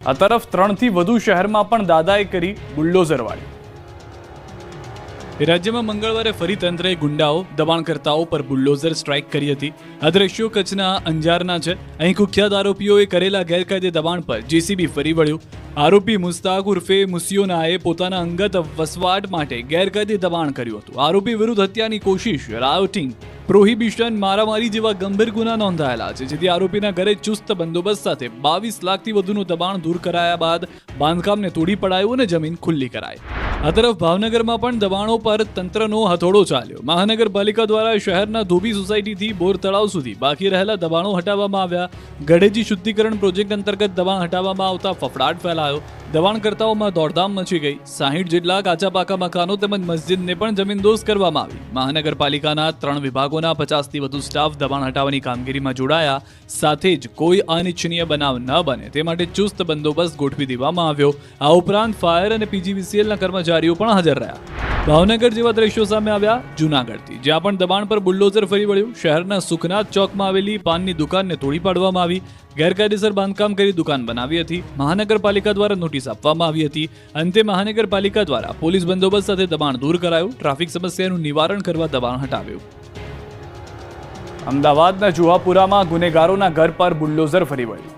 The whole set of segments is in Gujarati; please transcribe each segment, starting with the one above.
આ તરફ 3 થી વધુ શહેરમાં પણ દાદાએ કરી બુલડોઝરવાળી। રાજ્યમાં મંગળવારે ફરી તંત્રએ ગુંડાઓ દબાણકર્તાઓ પર બુલડોઝર સ્ટ્રાઇક કરી હતી। આ દ્રશ્યો કચ્છના અંજારના છે। અહીં કુખ્યાત આરોપીઓએ કરેલા ગેરકાયદે દબાણ પર જેસીબી ફરી વળ્યું। આરોપી મુસ્તાક ઉર્ફે મુસિયોનાએ પોતાના અંગત વસવાટ માટે ગેરકાયદે દબાણ કર્યું હતું। આરોપી વિરુદ્ધ હત્યાની કોશિશ, રાયોટિંગ, પ્રોહિબિશન, મારામારી જેવા ગંભીર ગુના નોંધાયેલા છે, જેથી આરોપીના ઘરે ચુસ્ત બંદોબસ્ત સાથે 22 લાખથી વધુનું દબાણ દૂર કરાયા બાદ બાંધકામને તોડી પડાયું અને જમીન ખુલ્લી કરાઈ। આ તરફ ભાવનગરમાં પણ દબાણો પર તંત્રનો હથોડો ચાલ્યો। મહાનગરપાલિકા દ્વારા શહેરના ધોબી સોસાયટીથી બોર તળાવ સુધી બાકી રહેલા દબાણો હટાવવામાં આવ્યા। ગઢેજી શુદ્ધિકરણ પ્રોજેક્ટ અંતર્ગત દબાણ હટાવવામાં આવતા ફફડાટ ફેલાયો। દબાણકર્તાઓમાં દોડધામ મચી ગઈ। 60 જેટલા કાચા પાકા મકાનો તેમજ મસ્જિદને પણ જમીનદોસ્ત કરવામાં આવી। મહાનગરપાલિકાના 3 વિભાગોના 50થી વધુ સ્ટાફ દબાણ હટાવવાની કામગીરીમાં જોડાયા। સાથે જ કોઈ અનિચ્છનીય બનાવ ન બને તે માટે ચુસ્ત બંદોબસ્ત ગોઠવી દેવામાં આવ્યો। આ ઉપરાંત ફાયર અને પીજીવીસીએલના કર્મચારીઓ પણ હાજર રહ્યા। ભાવનગર જેવા દ્રશ્યો સામે આવ્યા જૂનાગઢથી, જ્યાં પણ દબાણ પર બુલડોઝર ફરી વળ્યું। શહેરના સુખનાથ ચોકમાં આવેલી પાનની દુકાનને તોડી પાડવામાં આવી। ગેરકાયદેસર બાંધકામ કરી દુકાન બનાવી હતી। મહાનગરપાલિકા દ્વારા નોટિસ આપવામાં આવી હતી। અંતે મહાનગરપાલિકા દ્વારા પોલીસ બંદોબસ્ત સાથે દબાણ દૂર કરાયું। ટ્રાફિક સમસ્યાનું નિવારણ કરવા દબાણ હટાવ્યું। અમદાવાદના જુહાપુરામાં ગુનેગારોના ઘર પર બુલડોઝર ફરી વળ્યું।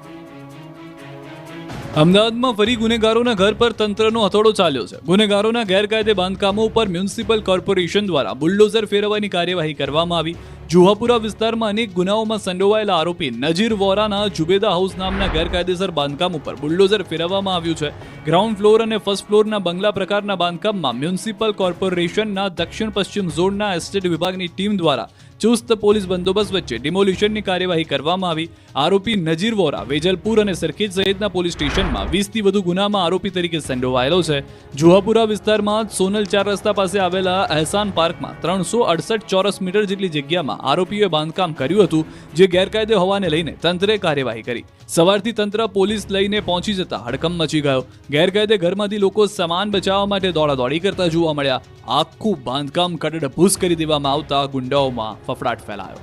અમદાવાદમાં ફરી ગુનેગારોના ઘર પર તંત્રનો હથોડો ચાલ્યો છે। ગુનેગારોના ગેરકાયદે બાંધકામો ઉપર મ્યુનિસિપલ કોર્પોરેશન દ્વારા બુલડોઝર ફેરવવાની કાર્યવાહી કરવામાં આવી। જુહાપુરા વિસ્તારમાં અનેક ગુનાઓમાં સંડોવાયેલા આરોપી નજીર વોરાના જુબેદા હાઉસ નામના ગેરકાયદેસર બાંધકામ ઉપર બુલડોઝર ફેરવવામાં આવ્યું છે। ગ્રાઉન્ડ ફ્લોર અને ફર્સ્ટ ફ્લોરના બંગલા પ્રકારના બાંધકામમાં મ્યુનિસિપલ કોર્પોરેશનના દક્ષિણ પશ્ચિમ ઝોનના એસ્ટેટ વિભાગની ટીમ દ્વારા ચુસ્ત પોલીસ બંદોબસ્ત વચ્ચે ડિમોલિશનની કાર્યવાહી કરવામાં આવી। આરોપી નજીર વોરા વેજલપુર અને સરખેજ સહિતના પોલીસ સ્ટેશનમાં 20થી વધુ ગુનામાં આરોપી તરીકે સંડોવાયેલો છે। જુહાપુરા વિસ્તારમાં સોનલ 4 રસ્તા પાસે આવેલા અહેસાન પાર્કમાં 368 ચોરસ મીટર જેટલી જગ્યામાં આરોપીઓએ બાંધકામ કર્યું હતું, જે ગેરકાયદે હોવાને લઈને તંત્રે કાર્યવાહી કરી। સવારથી તંત્ર પોલીસ લઈને પહોંચી જતા હડકંપ મચી ગયો। ગેરકાયદે ઘરમાંથી લોકો સામાન બચાવવા માટે દોડાદોડી કરતા જોવા મળ્યા। આખું બાંધકામ કડડભૂસ કરી દેવામાં આવતા ગુંડાઓમાં ફફડાટ ફેલાયો।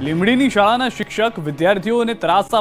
લીંબડીની શાળાના શિક્ષક વિદ્યાર્થીઓને ત્રાસ